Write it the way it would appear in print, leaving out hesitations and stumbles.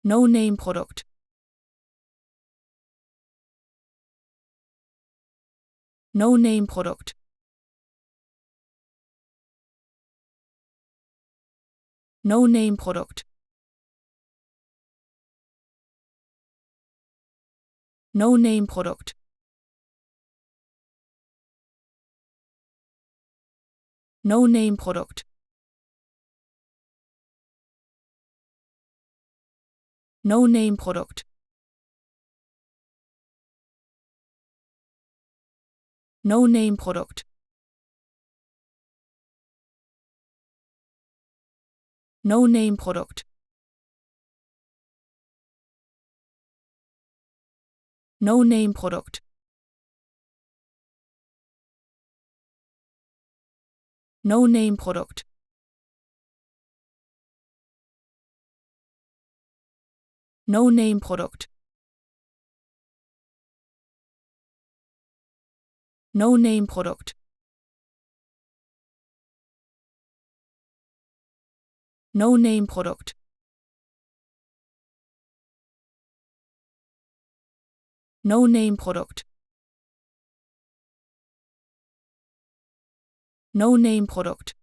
No-Name-Produkt. No-Name-Produkt. No-Name-Produkt. No-Name-Produkt. No-Name-Produkt. No-Name-Produkt. No-Name-Produkt. No-Name-Produkt. No-Name-Produkt. No-Name-Produkt. No-Name-Produkt. No-Name-Produkt. No-Name-Produkt. No-Name-Produkt. No-Name-Produkt.